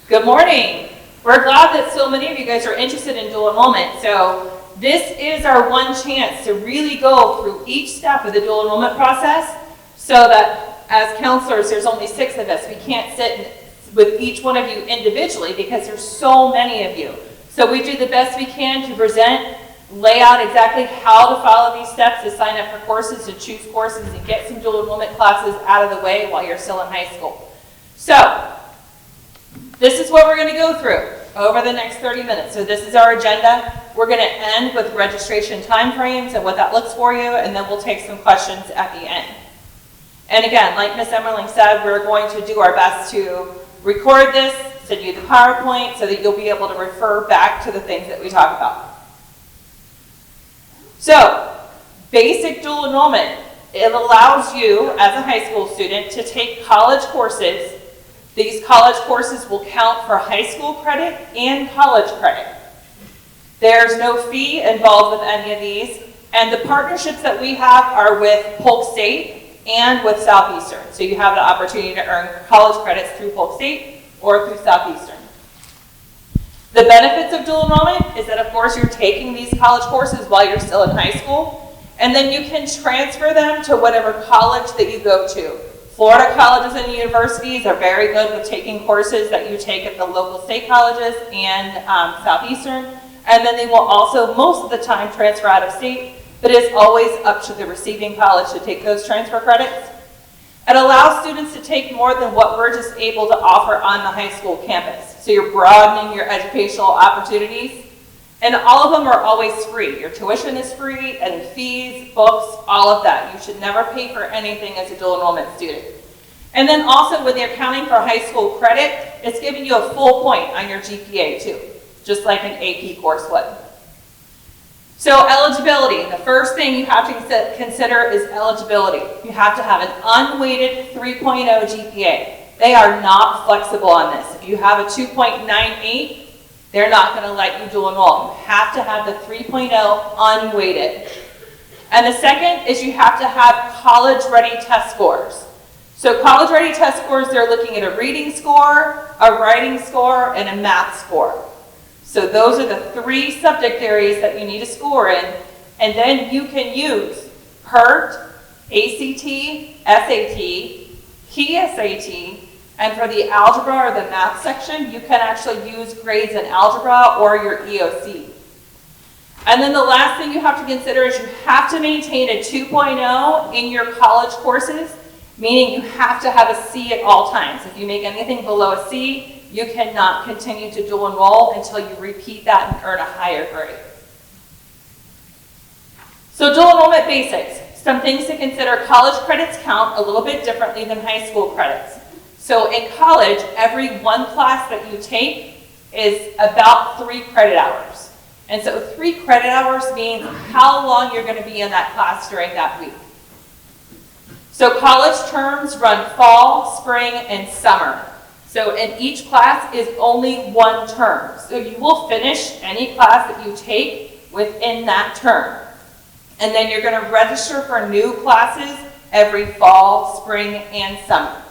Good morning. We're glad that so many of you guys are interested in dual enrollment. So this is our one chance to really go through each step of the dual enrollment process so that as counselors, there's only 6 of us. We can't sit with each one of you individually because there's so many of you. So we do the best we can to present, lay out exactly how to follow these steps to sign up for courses, to choose courses, and get some dual enrollment classes out of the way while you're still in high school. So this is what we're going to go through over the next 30 minutes. So this is our agenda. We're going to end with registration timeframes and what that looks for you, and then we'll take some questions at the end. And again, like Ms. Emmerling said, we're going to do our best to record this, send you the PowerPoint so that you'll be able to refer back to the things that we talk about. So, basic dual enrollment. It allows you, as a high school student, to take college courses. These college courses will count for high school credit and college credit. There's no fee involved with any of these, and the partnerships that we have are with Polk State and with Southeastern. So you have the opportunity to earn college credits through Polk State or through Southeastern. The benefits of dual enrollment is that, of course, you're taking these college courses while you're still in high school, and then you can transfer them to whatever college that you go to. Florida colleges and universities are very good with taking courses that you take at the local state colleges and Southeastern, and then they will also, most of the time, transfer out of state, but it's always up to the receiving college to take those transfer credits. It allows students to take more than what we're just able to offer on the high school campus. So you're broadening your educational opportunities, and all of them are always free. Your tuition is free, and fees, books, all of that. You should never pay for anything as a dual enrollment student. And then also when you're counting for high school credit, it's giving you a full point on your GPA too, just like an AP course would. So eligibility, the first thing you have to consider is eligibility. You have to have an unweighted 3.0 GPA. They are not flexible on this. If you have a 2.98, they're not going to let you dual enroll. You have to have the 3.0 unweighted. And the second is you have to have college-ready test scores. So college-ready test scores, they're looking at a reading score, a writing score, and a math score. So those are the 3 subject areas that you need to score in, and then you can use PERT, ACT, SAT, PSAT, and for the algebra or the math section, you can actually use grades in algebra or your EOC. And then the last thing you have to consider is you have to maintain a 2.0 in your college courses, meaning you have to have a C at all times. If you make anything below a C, you cannot continue to dual enroll until you repeat that and earn a higher grade. So dual enrollment basics. Some things to consider. College credits count a little bit differently than high school credits. So in college, every one class that you take is about 3 credit hours. And so 3 credit hours means how long you're going to be in that class during that week. So college terms run fall, spring, and summer. So in each class is only 1 term. So you will finish any class that you take within that term. And then you're going to register for new classes every fall, spring, and summer.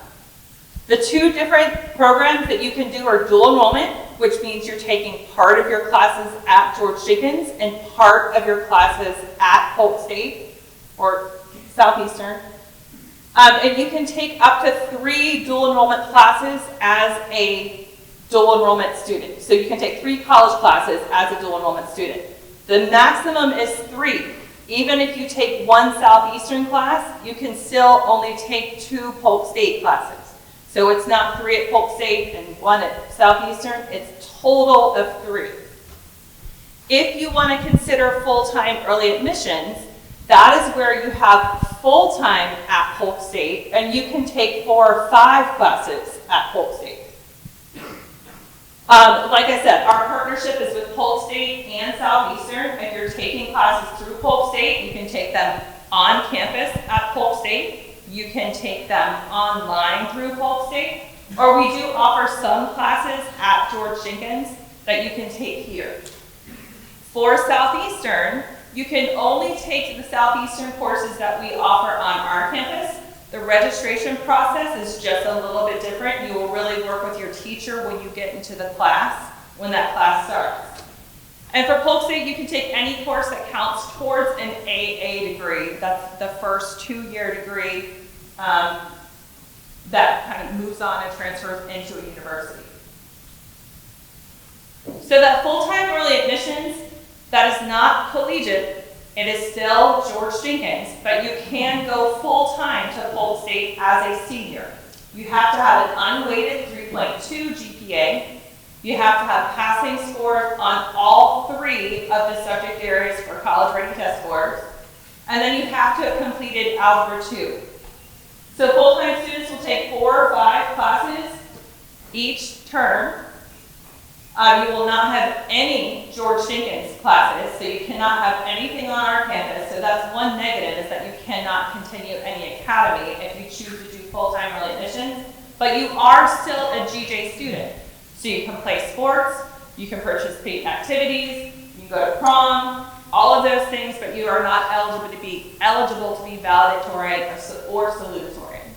The 2 different programs that you can do are dual enrollment, which means you're taking part of your classes at George Jenkins and part of your classes at Polk State or Southeastern. And you can take up to 3 dual enrollment classes as a dual enrollment student. So you can take 3 college classes as a dual enrollment student. The maximum is 3. Even if you take 1 Southeastern class, you can still only take 2 Polk State classes. So it's not 3 at Polk State and 1 at Southeastern, it's total of 3. If you want to consider full-time early admissions, that is where you have full-time at Polk State, and you can take 4 or 5 classes at Polk State. Like I said, our partnership is with Polk State and Southeastern. If you're taking classes through Polk State, you can take them on campus at Polk State. You can take them online through Polk State, or we do offer some classes at George Jenkins that you can take here. For Southeastern, you can only take the Southeastern courses that we offer on our campus, The registration process is just a little bit different. You will really work with your teacher when you get into the class, when that class starts. And for Polk State, you can take any course that counts towards an AA degree. That's the first 2-year degree that kind of moves on and transfers into a university. So that full-time early admissions, that is not collegiate. It is still George Jenkins, but you can go full-time to Polk State as a senior. You have to have an unweighted 3.2 GPA. You have to have passing scores on all 3 of the subject areas for college ready test scores. And then you have to have completed Algebra 2. So full-time students will take 4 or 5 classes each term. You will not have any George Jenkins classes, so you cannot have anything on our campus. So that's one negative, is that you cannot continue any academy if you choose to do full-time early admissions. But you are still a GJ student. So you can play sports, you can participate in activities, you can go to prom, all of those things, but you are not eligible to be valedictorian or salutatorian.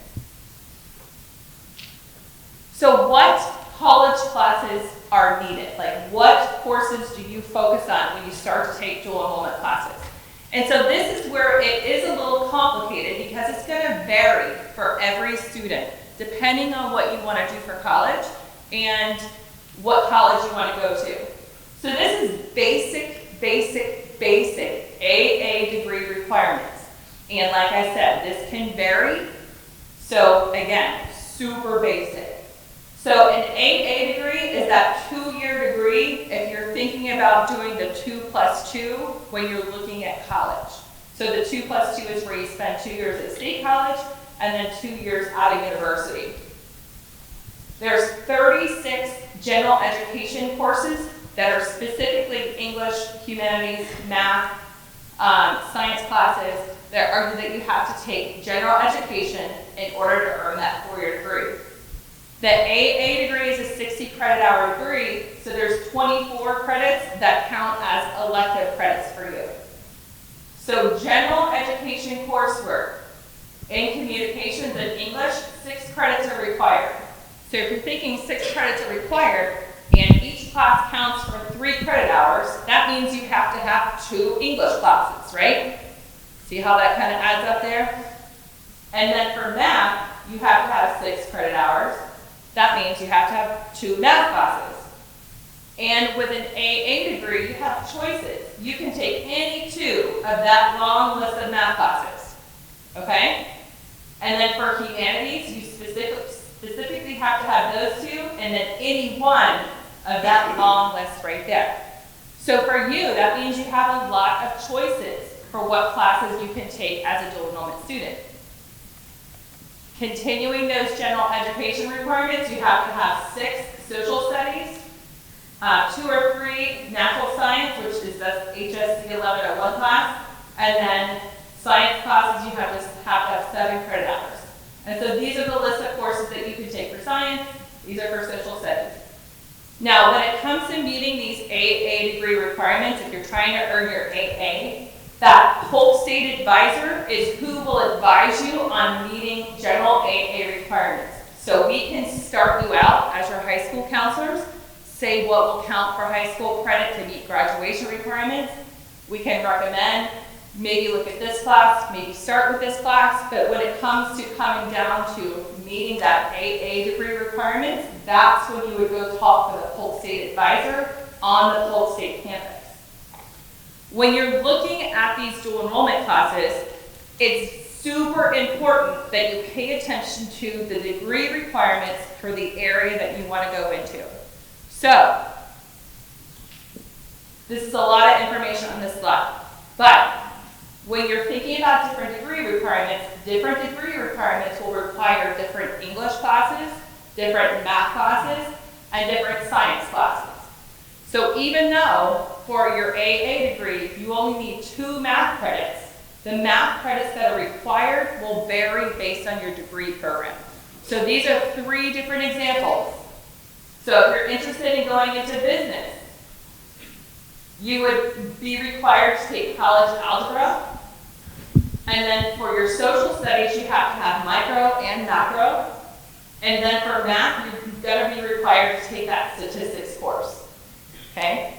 So what college classes are needed? Like, what courses do you focus on when you start to take dual enrollment classes? And so this is where it is a little complicated, because it's going to vary for every student, depending on what you want to do for college and what college you want to go to. So this is basic AA degree requirements. And like I said, this can vary. So again, super basic. So an AA degree is that 2-year degree if you're thinking about doing the 2+2 when you're looking at college. So the 2+2 is where you spend 2 years at state college and then 2 years out of university. There's 36 general education courses that are specifically English, humanities, math, science classes that you have to take general education in order to earn that 4-year degree. The AA degree is a 60 credit hour degree, so there's 24 credits that count as elective credits for you. So general education coursework in communications and English, 6 credits are required. So if you're thinking 6 credits are required and each class counts for 3 credit hours, that means you have to have 2 English classes, right? See how that kind of adds up there? And then for math, you have to have 6 credit hours. That means you have to have 2 math classes. And with an AA degree, you have choices. You can take any 2 of that long list of math classes, okay? And then for humanities, you specifically have to have those 2, and then any one of that long list right there. So for you, that means you have a lot of choices for what classes you can take as a dual enrollment student. Continuing those general education requirements, you have to have 6 social studies, 2 or 3 natural science, which is the HSC 1101 class, and then science classes, you have to have 7 credit hours. And so these are the list of courses that you can take for science. These are for social studies. Now, when it comes to meeting these AA degree requirements, if you're trying to earn your AA, that Polk State advisor is who will advise you on meeting general AA requirements. So we can start you out as your high school counselors, say what will count for high school credit to meet graduation requirements. We can recommend, maybe look at this class, maybe start with this class, but when it comes to coming down to meeting that AA degree requirements, that's when you would go talk to the Polk State advisor on the Polk State campus. When you're looking at these dual enrollment classes, it's super important that you pay attention to the degree requirements for the area that you want to go into. So, this is a lot of information on this slide, but when you're thinking about different degree requirements will require different English classes, different math classes, and different science classes. So even though for your AA degree, you only need 2 math credits, the math credits that are required will vary based on your degree program. So these are 3 different examples. So if you're interested in going into business, you would be required to take college algebra, And then for your social studies, you have to have micro and macro. And then for math, you're going to be required to take that statistics course. Okay?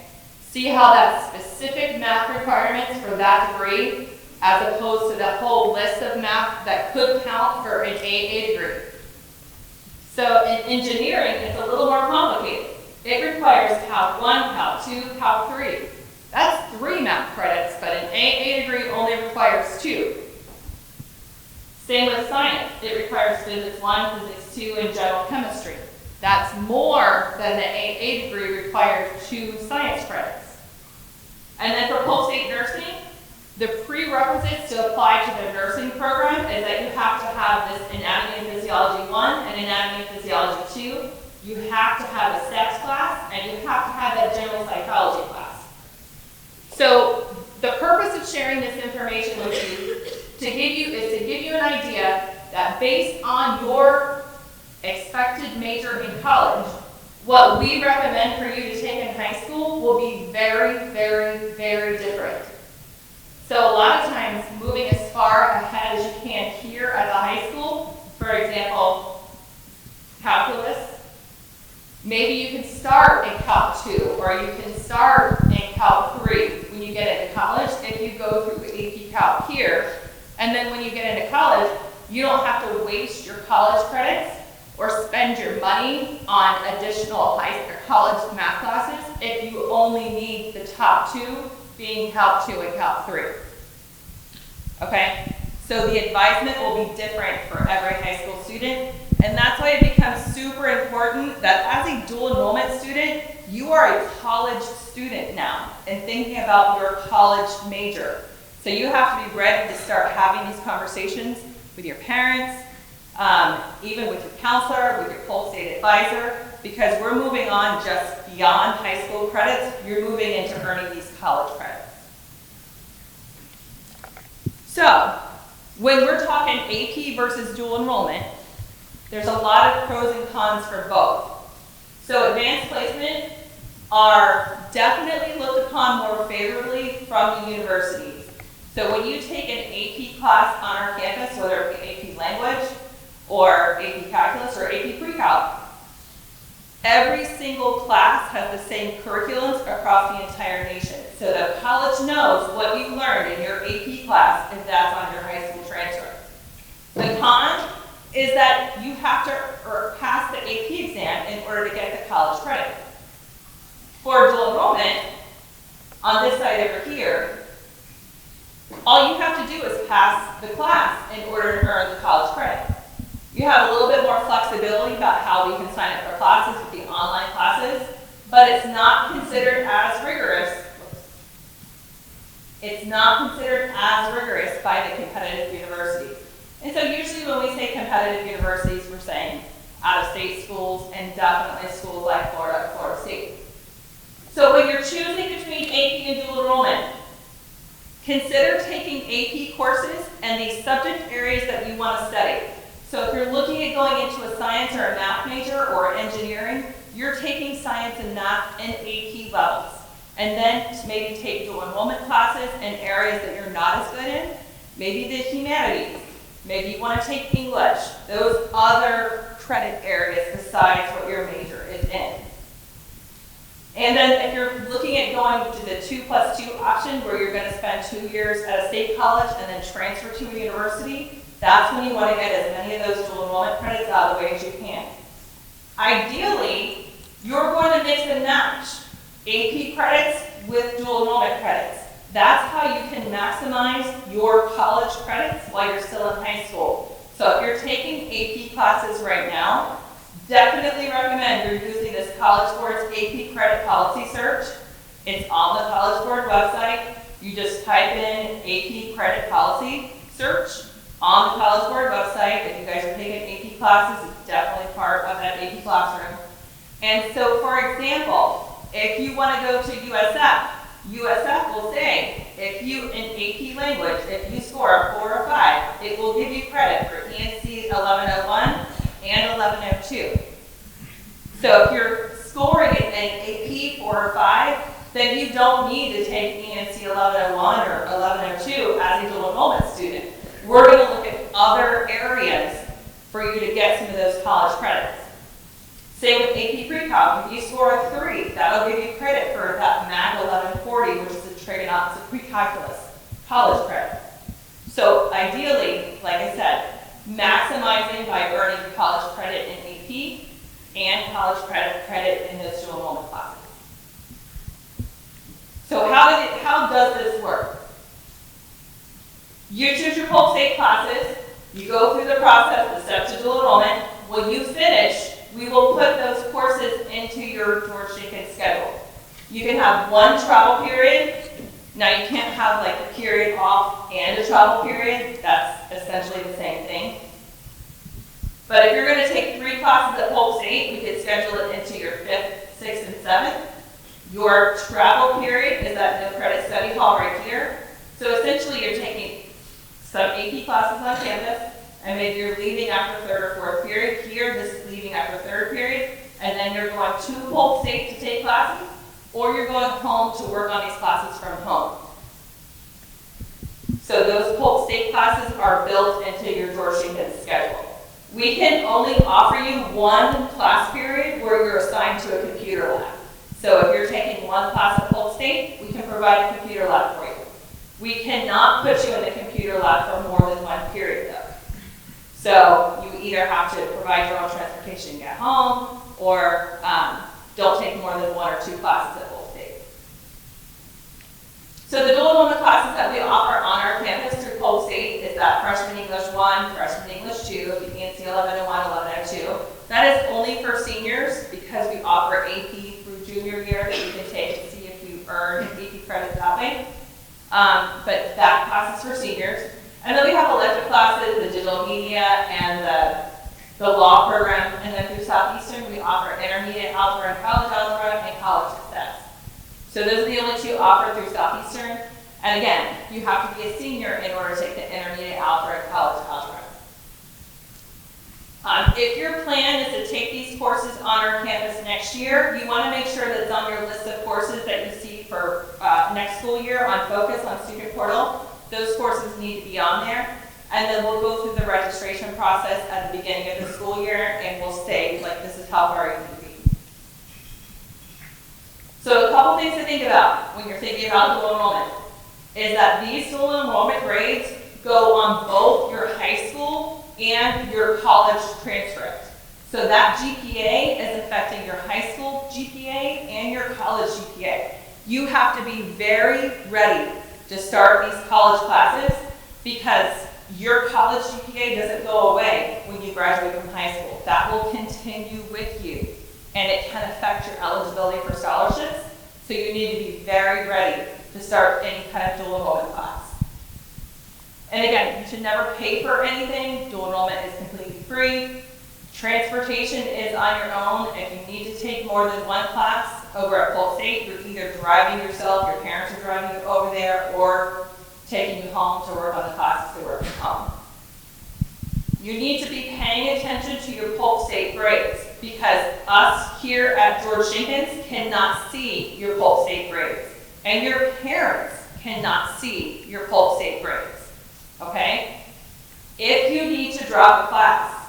See how that's specific math requirements for that degree as opposed to the whole list of math that could count for an AA degree. So in engineering, it's a little more complicated. It requires Calc 1, Calc 2, Calc 3. That's 3 math credits, but an AA degree only requires 2. Same with science. It requires Physics 1, Physics 2, and General Chemistry. That's more than the AA degree requires 2 science credits. And then for post-state nursing, the prerequisites to apply to the nursing program is that you have to have this Anatomy and Physiology 1 and Anatomy and Physiology 2. You have to have a sex class, and you have to have that general psychology class. So the purpose of sharing this information with you is to give you an idea that based on your expected major in college, what we recommend for you to take in high school will be very, very, very different. So a lot of times, moving as far ahead as you can here at the high school, for example, calculus, maybe you can start in Calc 2, or you can start in Calc 3 when you get into college if you go through AP Calc here. And then when you get into college, you don't have to waste your college credits or spend your money on additional high or college math classes if you only need the top 2 being Calc 2 and Calc 3. Okay? So the advisement will be different for every high school student, and that's why it becomes super important that as a dual enrollment student, you are a college student now and thinking about your college major. So you have to be ready to start having these conversations with your parents, even with your counselor, with your post-state advisor, because we're moving on just beyond high school credits. You're moving into earning these college credits. So when we're talking AP versus dual enrollment, there's a lot of pros and cons for both. So advanced placement are definitely looked upon more favorably from the universities. So when you take an AP class on our campus, whether it be AP language or AP calculus or AP pre-calc, every single class has the same curriculums across the entire nation. So the college knows what you learned in your AP class if that's on your high school transcript. The con is that you have to pass the AP exam in order to get the college credit. For dual enrollment, on this side over here, all you have to do is pass the class in order to earn the college credit. You have a little bit more flexibility about how we can sign up for classes with the online classes, but it's not considered as rigorous. It's not considered as rigorous by the competitive universities. And so usually when we say competitive universities, we're saying out-of-state schools and definitely schools like Florida, Florida State. So when you're choosing between AP and dual enrollment, consider taking AP courses and the subject areas that you want to study. So if you're looking at going into a science or a math major or engineering, you're taking science and math and AP levels. And then to maybe take dual enrollment classes in areas that you're not as good in, maybe the humanities, maybe you want to take English, those other credit areas besides what your major is in. And then if you're looking at going to the 2+2 option where you're going to spend 2 years at a state college and then transfer to a university, that's when you want to get as many of those dual enrollment credits out of the way as you can. Ideally, you're going to mix and match AP credits with dual enrollment credits. That's how you can maximize your college credits while you're still in high school. So if you're taking AP classes right now, definitely recommend you're using this College Board's AP Credit Policy Search. It's on the College Board website. You just type in AP Credit Policy Search on the College Board website. If you guys are taking AP classes, it's definitely part of that AP classroom. And so, for example, if you want to go to USF will say, if you, in AP language, if you score a 4 or 5, it will give you credit for ENC 1101 and 1102. So if you're scoring an AP 4 or 5, then you don't need to take ENC 1101 or 1102 as a dual enrollment student. we're going to look at other areas for you to get some of those college credits. Say with AP Pre-Calc, if you score a 3, that'll give you credit for that MAG 1140, which is a pre-calculus college credit. So ideally, like I said, maximizing by earning college credit in AP and college credit in those dual enrollment classes. So how does this work? You choose your Polk State classes, you go through the process, the steps to dual enrollment. When you finish, we will put those courses into your George Jenkins schedule. You can have one travel period. Now you can't have like a period off and a travel period. That's essentially the same thing. But if you're going to take 3 classes at Polk State, we could schedule it into your 5th, 6th, and 7th. Your travel period is that no credit study hall right here. So essentially you're taking some AP classes on campus, and maybe you're leaving after 3rd or 4th period. Here, this is leaving after 3rd period, and then you're going to Polk State to take classes, or you're going home to work on these classes from home. So those Polk State classes are built into your George Jenkins schedule. We can only offer you one class period where you're assigned to a computer lab. So if you're taking one class at Polk State, we can provide a computer lab for you. We cannot put you in the computer lab for more than one period though. So you either have to provide your own transportation and get home, or don't take more than 1 or 2 classes at Polk State. So the dual enrollment classes that we offer on our campus through Polk State is that Freshman English 1, Freshman English 2, you can see 1101, 1102. That is only for seniors because we offer AP through junior year that you can take to see if you earn AP credit that way. But that class is for seniors. And then we have elective classes, the digital media, and the law program. And then through Southeastern, we offer intermediate algebra and college success. So those are the only 2 offered through Southeastern. And again, you have to be a senior in order to take the intermediate algebra and college algebra. If your plan is to take these courses on our campus next year, you want to make sure that it's on your list of courses that you see for next school year on Focus on Student Portal. Those courses need to be on there. And then we'll go through the registration process at the beginning of the school year, and we'll say, like, this is how far you need to be. So a couple things to think about when you're thinking about dual enrollment is that these dual enrollment grades go on both your high school and your college transcript. So that GPA is affecting your high school GPA and your college GPA. You have to be very ready to start these college classes because your college GPA doesn't go away when you graduate from high school. That will continue with you, and it can affect your eligibility for scholarships. So you need to be very ready to start any kind of dual enrollment class. And again, you should never pay for anything. Dual enrollment is completely free. Transportation is on your own. If you need to take more than one class over at Polk State, you're either driving yourself, your parents are driving you over there, or taking you home to work on the classes to work from home. You need to be paying attention to your Polk State grades because us here at George Jenkins cannot see your Polk State grades, and your parents cannot see your Polk State grades. Okay? If you need to drop a class,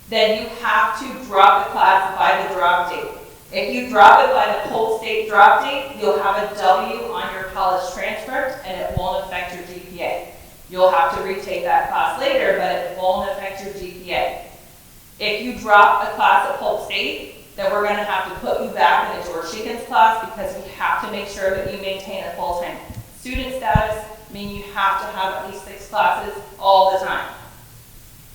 then you have to drop the class by the drop date. If you drop it by the Polk State drop date, you'll have a W on your college transcript and it won't affect your GPA. You'll have to retake that class later, but it won't affect your GPA. If you drop a class at Polk State, then we're going to have to put you back in the George Jenkins class because we have to make sure that you maintain a full-time student status, meaning you have to have at least 6 classes all the time.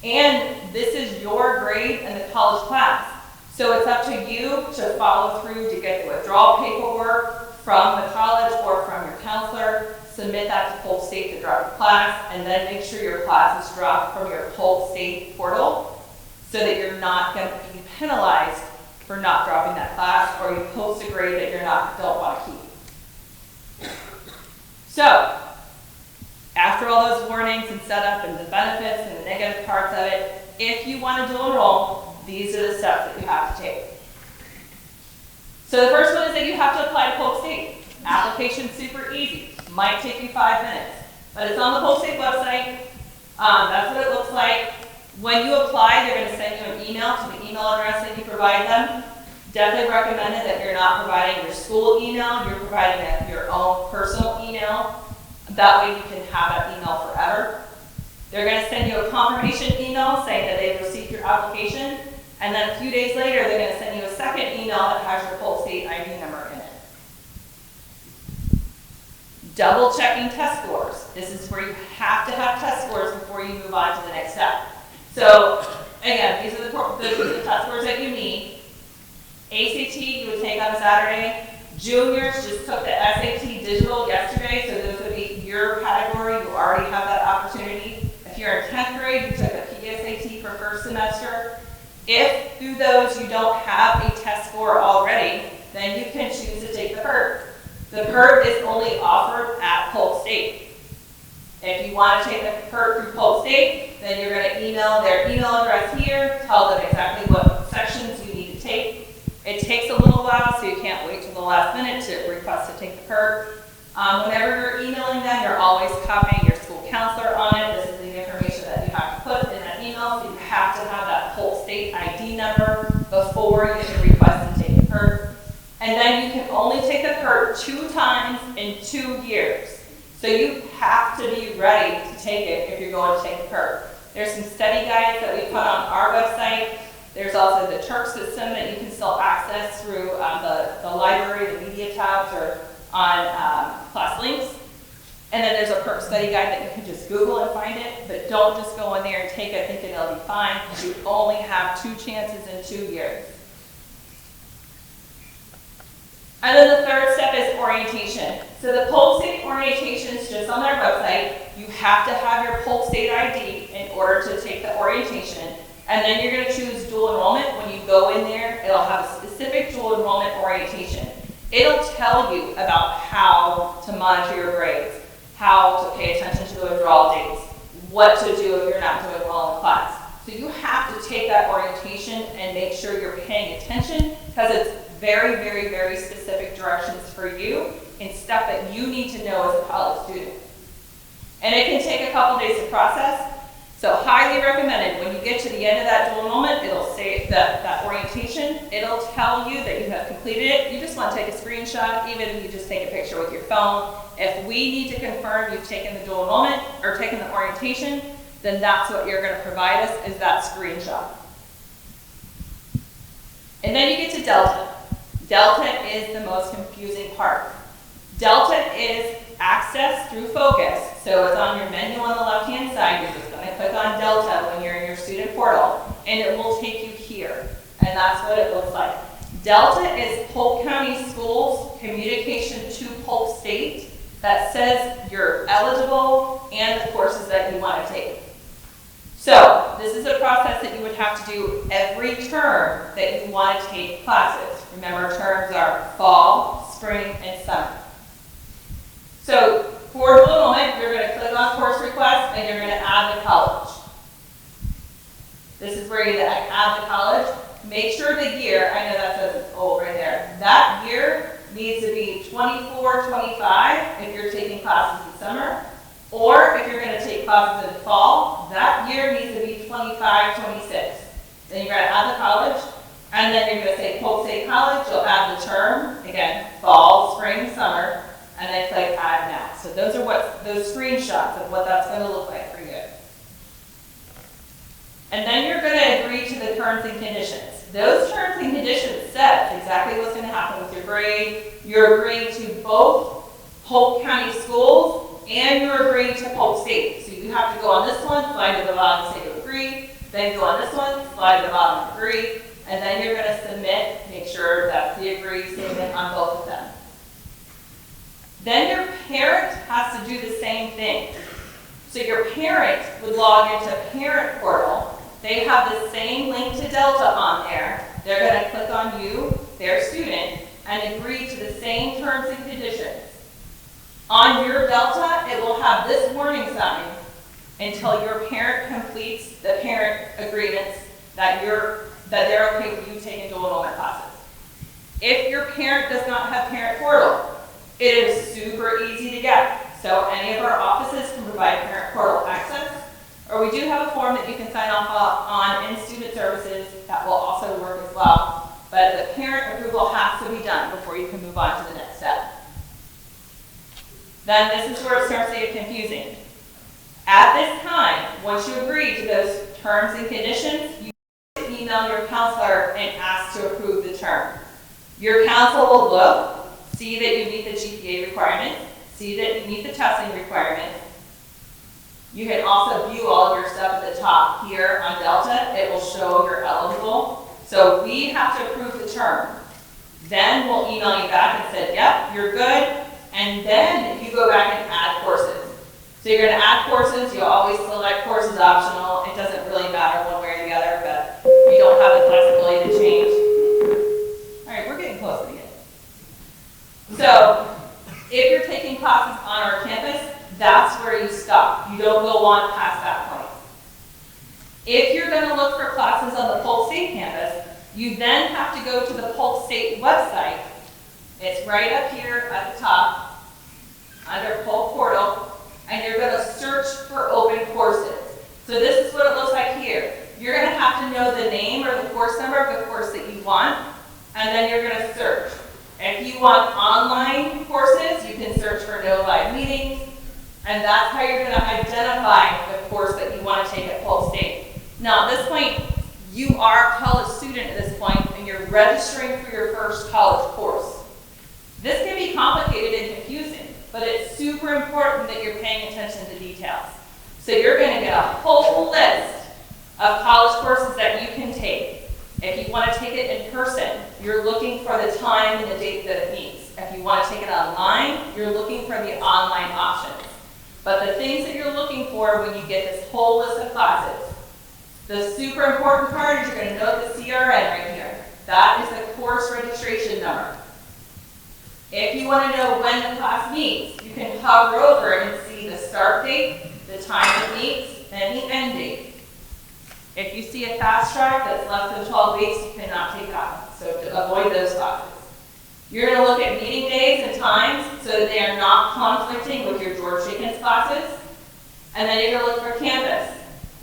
And this is your grade in the college class. So it's up to you to follow through to get the withdrawal paperwork from the college or from your counselor, submit that to Polk State to drop your class, and then make sure your class is dropped from your Polk State portal so that you're not going to be penalized for not dropping that class, or you post a grade that you don't want to keep. So, after all those warnings and setup and the benefits and the negative parts of it, if you want to dual enroll, these are the steps that you have to take. So the first one is that you have to apply to Polk State. Application's super easy. Might take you 5 minutes, but it's on the Polk State website. That's what it looks like. When you apply, they're going to send you an email to the email address that you provide them. Definitely recommended that you're not providing your school email, you're providing your own personal email. That way you can have that email forever. They're going to send you a confirmation email saying that they've received your application, and then a few days later they're going to send you a second email that has your Polk State ID number in it. Double checking test scores. This is where you have to have test scores before you move on to the next step. So again, these are the test scores that you need. ACT you would take on Saturday. Juniors just took the SAT digital yesterday, so those would be your category. You already have that opportunity. If you're in 10th grade, you took a PSAT for first semester. If through those you don't have a test score already, then you can choose to take the PERT. The PERT is only offered at Polk State. If you want to take the PERT through Polk State, then you're going to email their email address here, tell them exactly what sections you need to take. It takes a little while, so you can't wait till the last minute to request to take the PERT. Whenever you're emailing them, you're always copying your school counselor on it. This is the information that you have to put in that email, so you have to have that Polk State ID number before you can request to take the PERT. And then you can only take the PERT 2 times in 2 years. So you have to be ready to take it if you're going to take the PERT. There's some study guides that we put on our website. There's also the Turk system that you can still access through the library, the media tabs, or on class links. And then there's a PERT study guide that you can just Google and find it, but don't just go in there and take it thinking it'll be fine, because you only have 2 chances in 2 years. And then the third step is orientation. So the Polk State orientation is just on their website. You have to have your Polk State ID in order to take the orientation. And then you're going to choose dual enrollment. When you go in there, it'll have a specific dual enrollment orientation. It'll tell you about how to monitor your grades, how to pay attention to the withdrawal dates, what to do if you're not doing well in class. So you have to take that orientation and make sure you're paying attention, because it's very, very, very specific directions for you and stuff that you need to know as a college student. And it can take a couple days to process. So highly recommended, when you get to the end of that dual enrollment, it'll say that orientation, it'll tell you that you have completed it. You just want to take a screenshot, even if you just take a picture with your phone. If we need to confirm you've taken the dual enrollment or taken the orientation, then that's what you're going to provide us, is that screenshot. And then you get to Delta. Delta is the most confusing part. Delta is access through Focus. So it's on your menu on the left-hand side. You're just going to click on Delta when you're in your student portal, and it will take you here. And that's what it looks like. Delta is Polk County Schools communication to Polk State that says you're eligible and the courses that you want to take. So this is a process that you would have to do every term that you want to take classes. Remember, terms are fall, spring, and summer. So for dual enrollment, you're going to click on course request and you're going to add the college. This is where you add the college. Make sure the year, I know that says it's old right there, that year needs to be 24-25 if you're taking classes in summer. Or if you're going to take classes in fall, that year needs to be 25-26. Then you're going to add the college, and then you're going to say Polk State College. You'll add the term, again, fall, spring, summer, and then click Add Now. So those are those screenshots of what that's going to look like for you. And then you're going to agree to the terms and conditions. Those terms and conditions set exactly what's going to happen with your grade. You're agreeing to both Polk County schools, and you're agreeing to Polk State. So you have to go on this one, slide to the bottom, say to agree, then go on this one, slide to the bottom, agree, and then you're going to submit, make sure that's the agree statement on both of them. Then your parent has to do the same thing. So your parent would log into Parent Portal. They have the same link to Delta on there. They're going to click on you, their student, and agree to the same terms and conditions. On your Delta, it will have this warning sign until your parent completes the parent agreements that they're okay with you taking dual enrollment classes. If your parent does not have Parent Portal, it is super easy to get. So any of our offices can provide Parent Portal access, or we do have a form that you can sign off on in student services that will also work as well. But the parent approval has to be done before you can move on to the next step. Then this is where it starts to get confusing. At this time, once you agree to those terms and conditions, you email your counselor and ask to approve the term. Your counselor will look, see that you meet the GPA requirements, see that you meet the testing requirements. You can also view all of your stuff at the top here on Delta. It will show you're eligible. So we have to approve the term. Then we'll email you back and say, yep, you're good. And then you go back and add courses. So you're going to add courses. You'll always select courses optional. It doesn't really matter one way or the other, but you don't have the flexibility to change. All right, we're getting close to the end. So if you're taking classes on our campus, that's where you stop. You don't go on past that point. If you're going to look for classes on the Polk State campus, you then have to go to the Polk State website. It's right up here at the top under Polk Portal, and you're going to search for open courses. So this is what it looks like here. You're going to have to know the name or the course number of the course that you want, and then you're going to search. If you want online courses, you can search for no live meetings, and that's how you're going to identify the course that you want to take at Polk State. Now, at this point, you are a college student at this point, and you're registering for your first college course. This can be complicated and confusing, but it's super important that you're paying attention to details. So you're going to get a whole list of college courses that you can take. If you want to take it in person, you're looking for the time and the date that it meets. If you want to take it online, you're looking for the online options. But the things that you're looking for when you get this whole list of classes, the super important part is you're going to note the CRN right here. That is the course registration number. If you want to know when the class meets, you can hover over and see the start date, the time it meets, and the end date. If you see a fast track that's less than 12 weeks, you cannot take that one. So to avoid those classes. You're going to look at meeting days and times so that they are not conflicting with your George Jenkins classes. And then you're going to look for campus.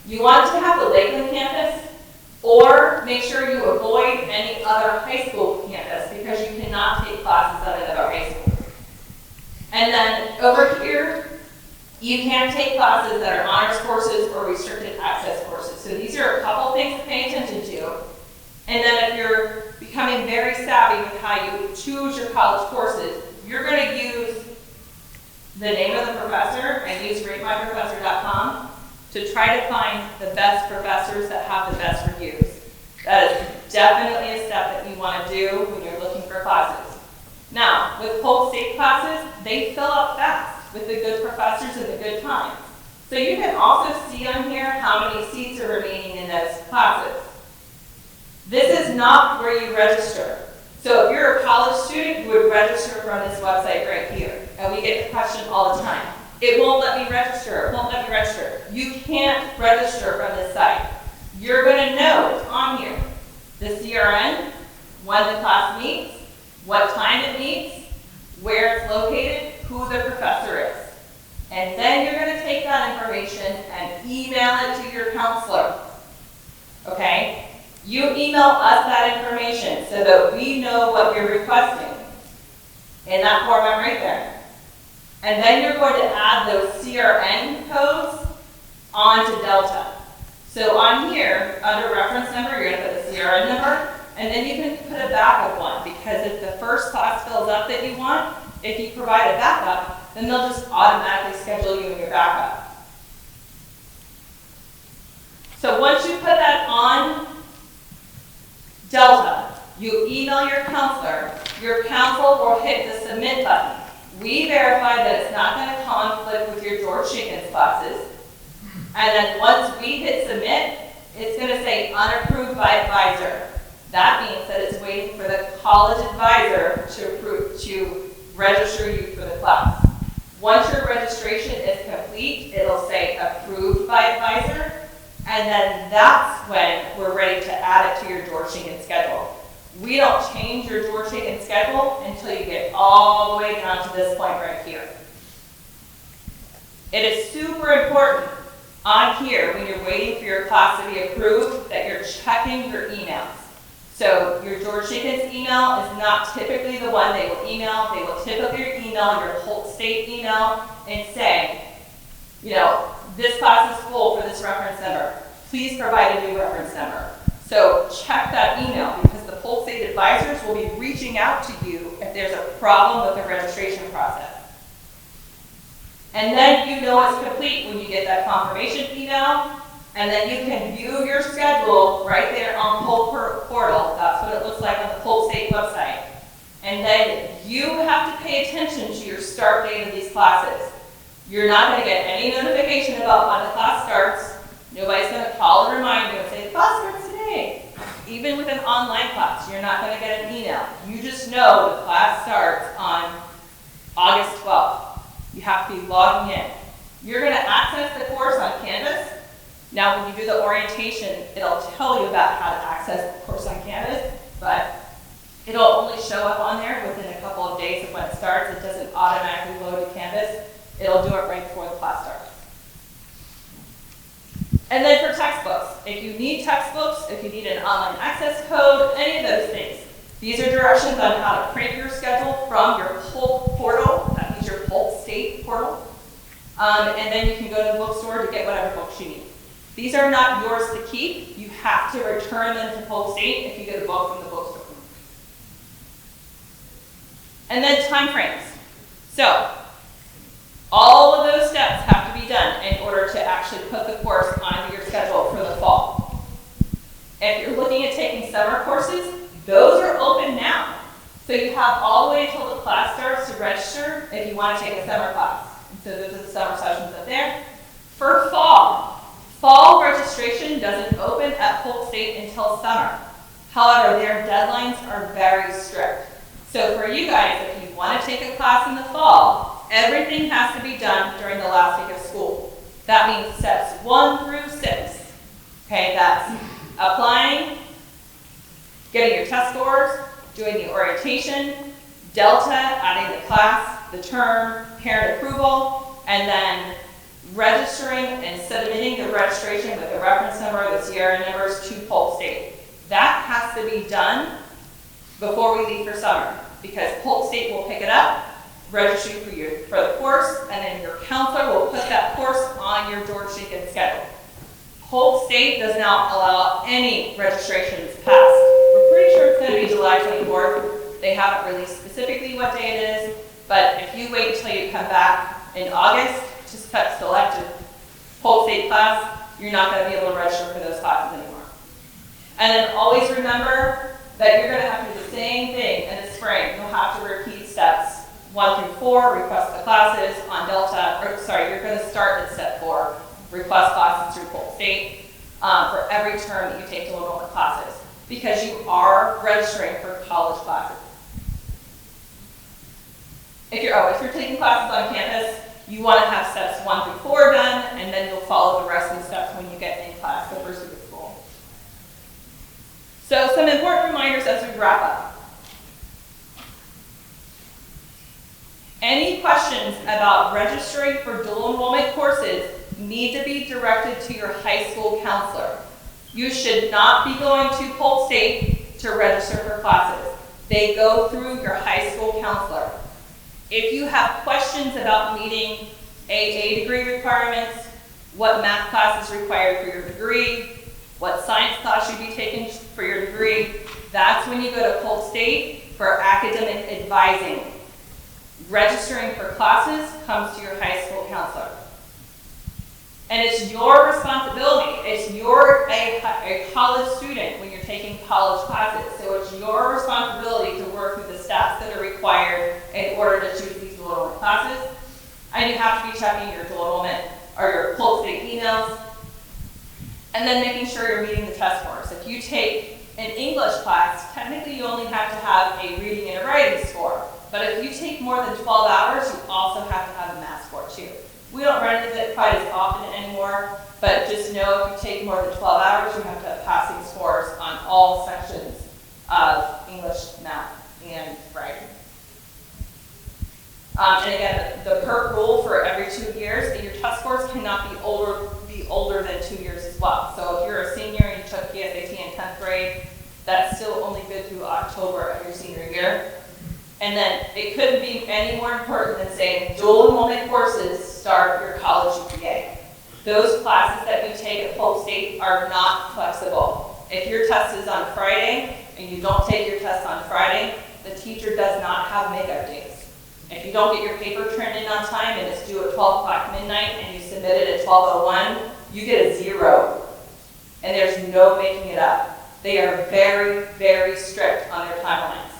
You want to have the Lakeland campus, or make sure you avoid any other high school campus because you cannot take classes at another high school. And then over here, you can take classes that are honors courses or restricted access courses. So these are a couple things to pay attention to. And then if you're becoming very savvy with how you choose your college courses, you're going to use the name of the professor and use ratemyprofessor.com to try to find the best professors that have the best reviews. That is definitely a step that you want to do when you're looking for classes. Now, with Polk State classes, they fill up fast with the good professors and the good times. So you can also see on here how many seats are remaining in those classes. This is not where you register. So if you're a college student, you would register from this website right here. And we get the question all the time. It won't let me register. It won't let me register. You can't register from this site. You're going to know it's on here. The CRN, when the class meets, what time it meets, where it's located, who the professor is. And then you're going to take that information and email it to your counselor. Okay? You email us that information so that we know what you're requesting in that format right there. And then you're going to add those CRN codes onto Delta. So on here, under reference number, you're going to put the CRN number, and then you can put a backup one, because if the first class fills up that you want, if you provide a backup, then they'll just automatically schedule you in your backup. So once you put that on Delta, you email your counselor will hit the submit button. We verify that it's not going to conflict with your George Jenkins classes. And then once we hit submit, it's going to say unapproved by advisor. That means that it's waiting for the college advisor to register you for the class. Once your registration is complete, it'll say approved by advisor. And then that's when we're ready to add it to your George Jenkins schedule. We don't change your George Jenkins schedule until you get all the way down to this point right here. It is super important on here, when you're waiting for your class to be approved, that you're checking your emails. So your George Jenkins email is not typically the one they will email. They will typically email your Polk State email and say, you know, this class is full for this reference number. Please provide a new reference number. So check that email, because the Polk State advisors will be reaching out to you if there's a problem with the registration process. And then you know it's complete when you get that confirmation email, and then you can view your schedule right there on Polk portal. That's what it looks like on the Polk State website. And then you have to pay attention to your start date of these classes. You're not going to get any notification about when the class starts. Nobody's going to call and remind you and say, the class starts today. Even with an online class, you're not going to get an email. You just know the class starts on August 12th. You have to be logging in. You're going to access the course on Canvas. Now, when you do the orientation, it'll tell you about how to access the course on Canvas, but it'll only show up on there within a couple of days of when it starts. It doesn't automatically load to Canvas. It'll do it right before the class starts. And then for textbooks, if you need textbooks, if you need an online access code, any of those things, these are directions on how to print your schedule from your Polk portal. That means your Polk State portal. And then you can go to the bookstore to get whatever books you need. These are not yours to keep. You have to return them to Polk State if you get a book from the bookstore. And then time frames. So all of those steps have to be done in order to actually put the course onto your schedule for the fall. If you're looking at taking summer courses, those are open now. So you have all the way until the class starts to register if you want to take a summer class. And so those are the summer sessions up there. For fall registration doesn't open at Polk State until summer. However, their deadlines are very strict. So for you guys, if you want to take a class in the fall, everything has to be done during the last week of school. That means steps 1 through 6. Okay, that's applying, getting your test scores, doing the orientation, Delta, adding the class, the term, parent approval, and then registering and submitting the registration with the reference number, the Sierra numbers to Polk State. That has to be done before we leave for summer, because Polk State will pick it up, register you for the course, and then your counselor will put that course on your George Jenkins schedule. Polk State does not allow any registrations past. We're pretty sure it's going to be July 24th. They haven't released specifically what day it is, but if you wait until you come back in August to select a Polk State class, you're not going to be able to register for those classes anymore. And then always remember that you're going to have to do the same thing in the spring. You'll have to repeat steps 1 through 4, request the classes on Delta, you're going to start at step 4, request classes through Polk State for every term that you take to enrollment classes, because you are registering for college classes. If you're taking classes on campus, you want to have steps 1 through 4 done, and then you'll follow the rest of the steps when you get in class the first week of school. So some important reminders as we wrap up. Any questions about registering for dual enrollment courses need to be directed to your high school counselor. You should not be going to Polk State to register for classes. They go through your high school counselor. If you have questions about meeting AA degree requirements, what math class is required for your degree, what science class should be taken for your degree, that's when you go to Polk State for academic advising. Registering for classes comes to your high school counselor. And it's your responsibility. You're a college student when you're taking college classes. So it's your responsibility to work through the steps that are required in order to choose these dual enrollment classes. And you have to be checking your dual enrollment or your Polk State emails. And then making sure you're meeting the test scores. If you take an English class, technically you only have to have a reading and a writing score. But if you take more than 12 hours, you also have to have a math score too. We don't run into it quite as often anymore, but just know if you take more than 12 hours, you have to have passing scores on all sections of English, math, and writing. And again, the PERT rule for every 2 years, that your test scores cannot be older than 2 years as well. So if you're a senior and you took PSAT in 10th grade, that's still only good through October of your senior year. And then it couldn't be any more important than saying dual enrollment courses start your college GPA. Those classes that you take at Polk State are not flexible. If your test is on Friday and you don't take your test on Friday, the teacher does not have makeup days. If you don't get your paper turned in on time and it's due at 12 o'clock midnight and you submit it at 12:01, you get a 0. And there's no making it up. They are very, very strict on their timelines.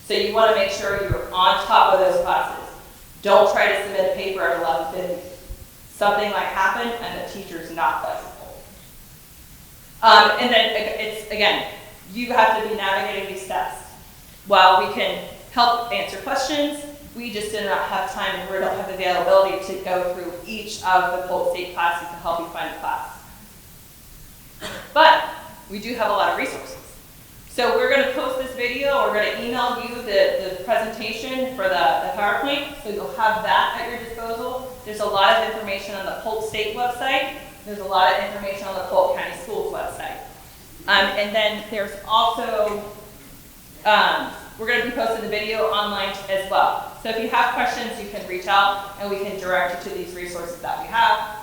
So you want to make sure you're on top of those classes. Don't try to submit a paper at 11:50. Something might happen and the teacher's not flexible. And then it's, again, you have to be navigating these steps. While we can help answer questions, we just do not have time and we don't have the availability to go through each of the Polk State classes to help you find a class. But we do have a lot of resources. So we're going to post this video, we're going to email you the presentation for the PowerPoint, so you'll have that at your disposal. There's a lot of information on the Polk State website. There's a lot of information on the Polk County Schools website. And then there's also, we're going to be posting the video online as well. So if you have questions, you can reach out and we can direct you to these resources that we have.